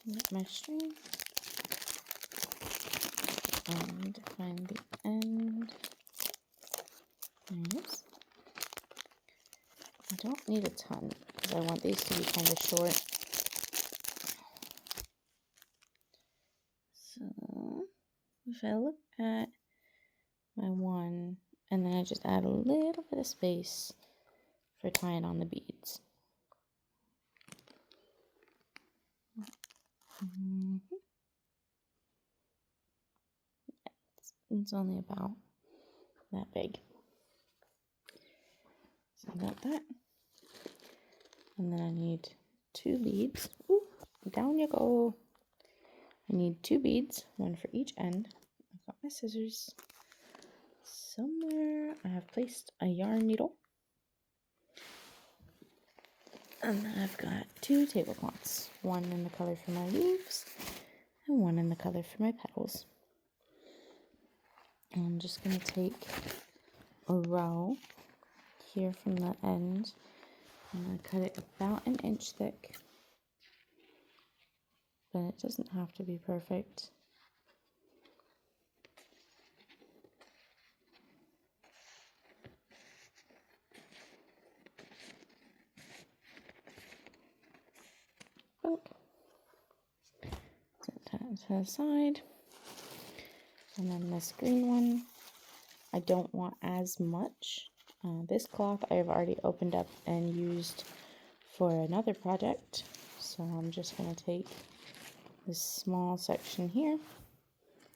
Get my string and find the end. There it is. I don't need a ton because I want these to be kind of short. So if I look at my one, and then I just add a little bit of space for tying on the beads. It's only about that big. So I got that. And then I need 2 beads. Ooh, down you go. I need 2 beads, one for each end. I've got my scissors. Somewhere I have placed a yarn needle. And then I've got 2 tablecloths, one in the color for my leaves and one in the color for my petals. And I'm just going to take a row here from the end. I'm going to cut it about 1 inch thick, but it doesn't have to be perfect. Set that to the side. And then this green one, I don't want as much. This cloth I have already opened up and used for another project. So I'm just going to take this small section here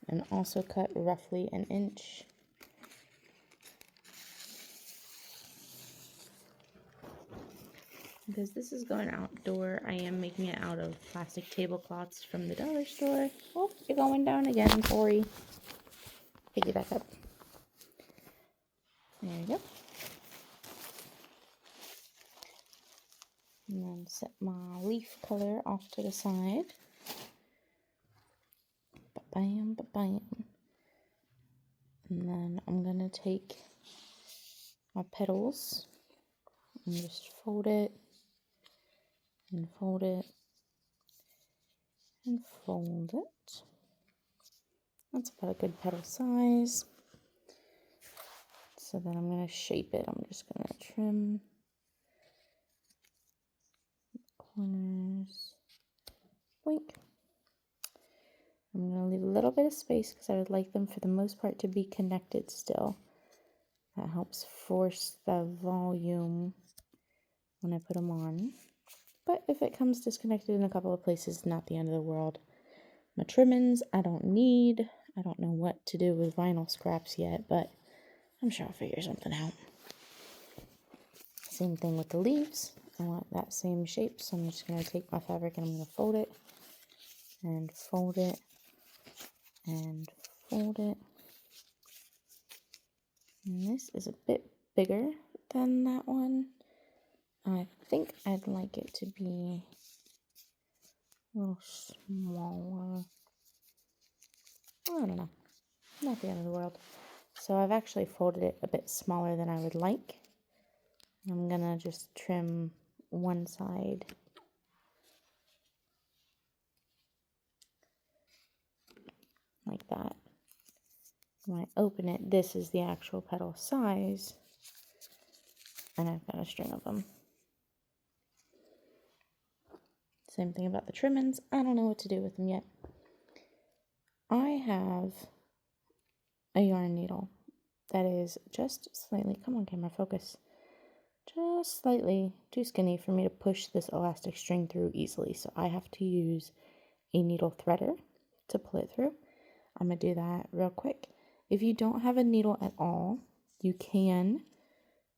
and also cut roughly 1 inch. Because this is going outdoor, I am making it out of plastic tablecloths from the dollar store. Oh, you're going down again, Corey. Pick it back up. There you go. And then set my leaf color off to the side. Ba-bam, ba-bam. And then I'm going to take my petals and just fold it and fold it and fold it. That's about a good petal size. So then I'm going to shape it. I'm just going to trim corners. Boink. I'm going to leave a little bit of space because I would like them for the most part to be connected still. That helps force the volume when I put them on. But if it comes disconnected in a couple of places, not the end of the world. My trimmings, I don't need. I don't know what to do with vinyl scraps yet, but I'm sure I'll figure something out. Same thing with the leaves. I want that same shape, so I'm just going to take my fabric and I'm going to fold it and fold it and fold it. And this is a bit bigger than that one. I think I'd like it to be a little smaller. I don't know. Not the end of the world. So I've actually folded it a bit smaller than I would like. I'm gonna just trim one side. Like that. When I open it, this is the actual petal size. And I've got a string of them. Same thing about the trimmings. I don't know what to do with them yet. I have a yarn needle that is just slightly, come on camera, focus, just slightly too skinny for me to push this elastic string through easily. So I have to use a needle threader to pull it through. I'm going to do that real quick. If you don't have a needle at all, you can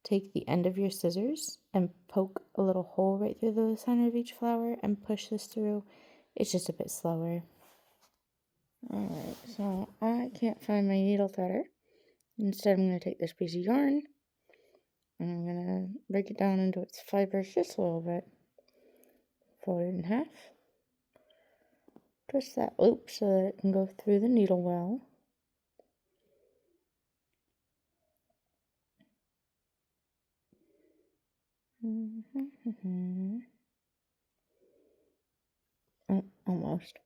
take the end of your scissors and poke a little hole right through the center of each flower and push this through. It's just a bit slower. Alright, so I can't find my needle threader. Instead, I'm going to take this piece of yarn and I'm going to break it down into its fibers just a little bit. Fold it in half. Twist that loop so that it can go through the needle well. And Oh, almost.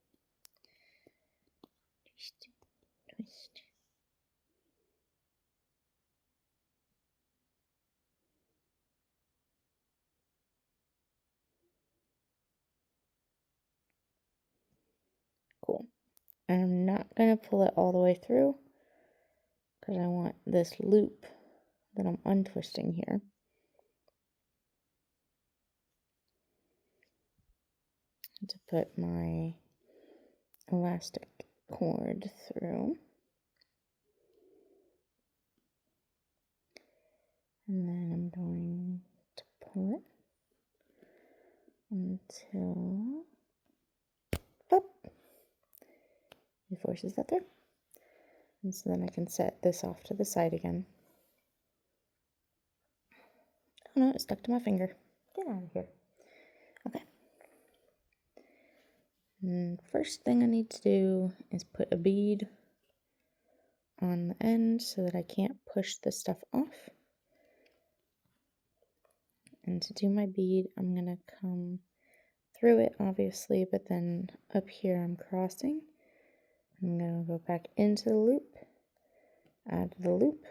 Twist, twist. Cool. And I'm not going to pull it all the way through because I want this loop that I'm untwisting here to put my elastic cord through. And then I'm going to pull it until pop, it forces that through. And so then I can set this off to the side again. Oh no, it stuck to my finger. Get out of here. Okay. And first thing I need to do is put a bead on the end so that I can't push the stuff off. And to do my bead, I'm going to come through it, obviously, but then up here I'm crossing. I'm going to go back into the loop, out of the loop,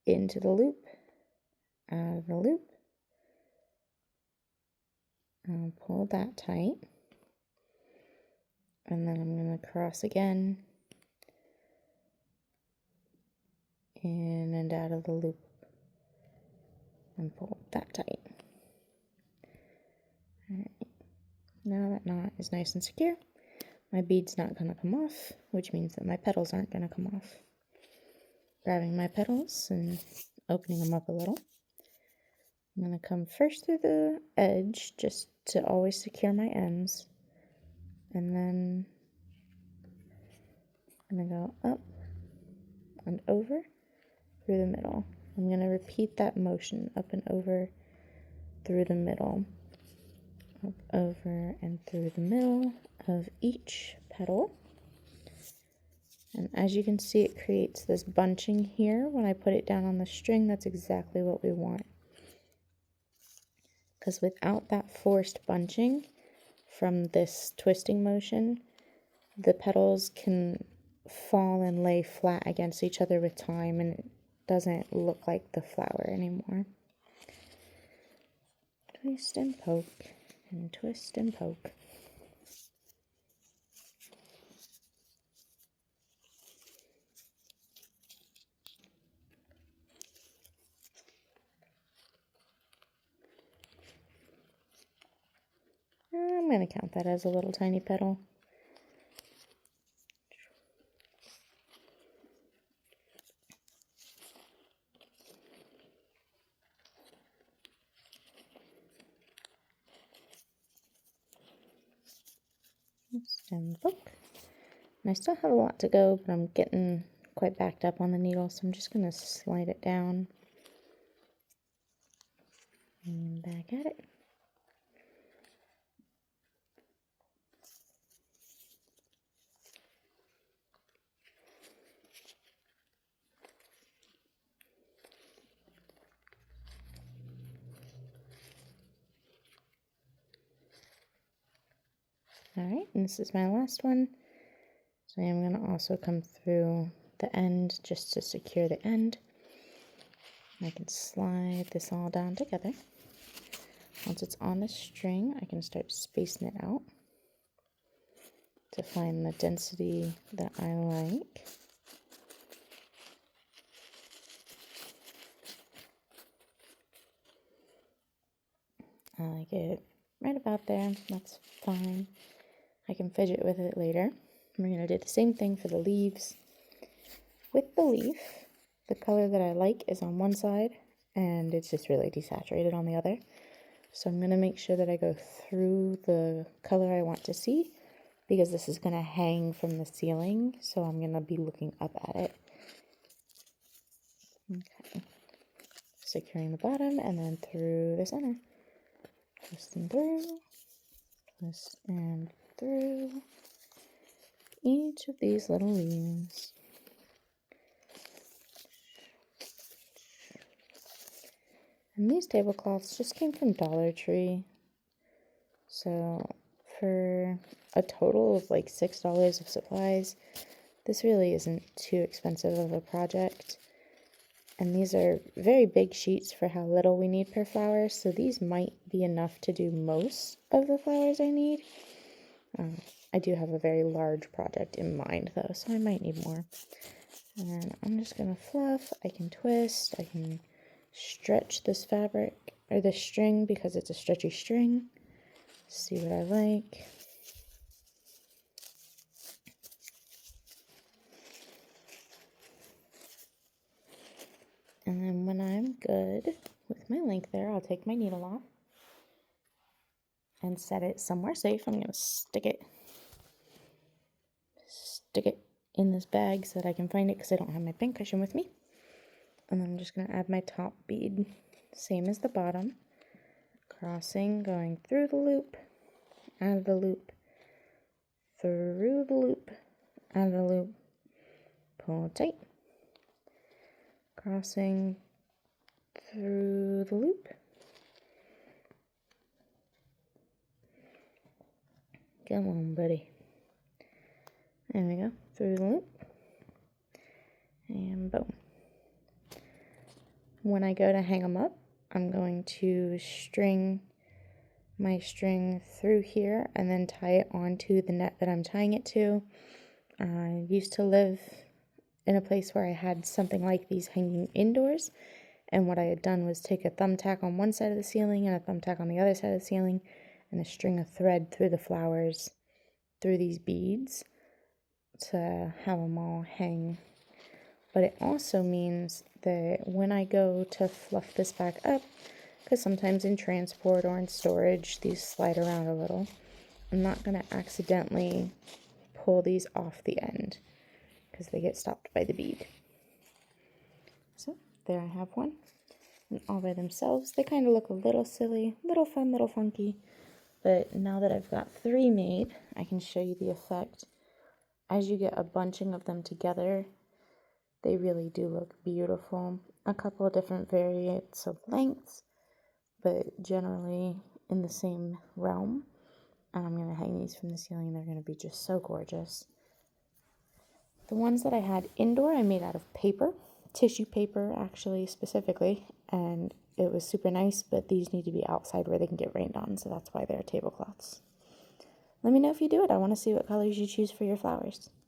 into the loop, out of the loop. I'll pull that tight. And then I'm going to cross again, in and out of the loop, and pull that tight. Alright, now that knot is nice and secure. My bead's not going to come off, which means that my petals aren't going to come off. Grabbing my petals and opening them up a little. I'm going to come first through the edge, just to always secure my ends. And then I'm going to go up and over through the middle. I'm going to repeat that motion, up and over through the middle. Up, over, and through the middle of each petal. And as you can see, it creates this bunching here. When I put it down on the string, that's exactly what we want. Because without that forced bunching from this twisting motion, the petals can fall and lay flat against each other with time, and it doesn't look like the flower anymore. Twist and poke, and twist and poke. I'm going to count that as a little tiny petal. And poke. And I still have a lot to go, but I'm getting quite backed up on the needle, so I'm just going to slide it down and back at it. Alright, and this is my last one. So I am going to also come through the end just to secure the end. I can slide this all down together. Once it's on the string, I can start spacing it out to find the density that I like. I like it right about there. That's fine. I can fidget with it later. We're going to do the same thing for the leaves. With the leaf, the color that I like is on one side, and it's just really desaturated on the other. So I'm going to make sure that I go through the color I want to see, because this is going to hang from the ceiling, so I'm going to be looking up at it. Okay. Securing the bottom, and then through the center. Twist and through, twist and through each of these little leaves. And these tablecloths just came from Dollar Tree. So for a total of like $6 of supplies. This really isn't too expensive of a project. And these are very big sheets for how little we need per flower, so these might be enough to do most of the flowers I need. I do have a very large project in mind though, so I might need more. And I'm just gonna fluff, I can twist, I can stretch this fabric, or this string because it's a stretchy string. See what I like. And then when I'm good with my length there, I'll take my needle off and set it somewhere safe. I'm gonna stick it in this bag so that I can find it because I don't have my pin cushion with me. And then I'm just gonna add my top bead, same as the bottom, crossing, going through the loop, out of the loop, through the loop, out of the loop, pull tight, crossing through the loop, come on buddy, there we go, through the loop, and boom. When I go to hang them up, I'm going to string my string through here and then tie it onto the net that I'm tying it to. I used to live in a place where I had something like these hanging indoors, and what I had done was take a thumbtack on one side of the ceiling and a thumbtack on the other side of the ceiling and a string of thread through the flowers through these beads to have them all hang. But it also means that when I go to fluff this back up, because sometimes in transport or in storage these slide around a little, I'm not going to accidentally pull these off the end because they get stopped by the bead. So there I have one. And all by themselves, they kind of look a little silly, little fun, little funky. But now that I've got 3 made, I can show you the effect. As you get a bunching of them together, they really do look beautiful. A couple of different variants of lengths, but generally in the same realm. And I'm going to hang these from the ceiling. They're going to be just so gorgeous. The ones that I had indoor, I made out of paper, tissue paper actually specifically, and it was super nice, but these need to be outside where they can get rained on, so that's why they're tablecloths. Let me know if you do it. I want to see what colors you choose for your flowers.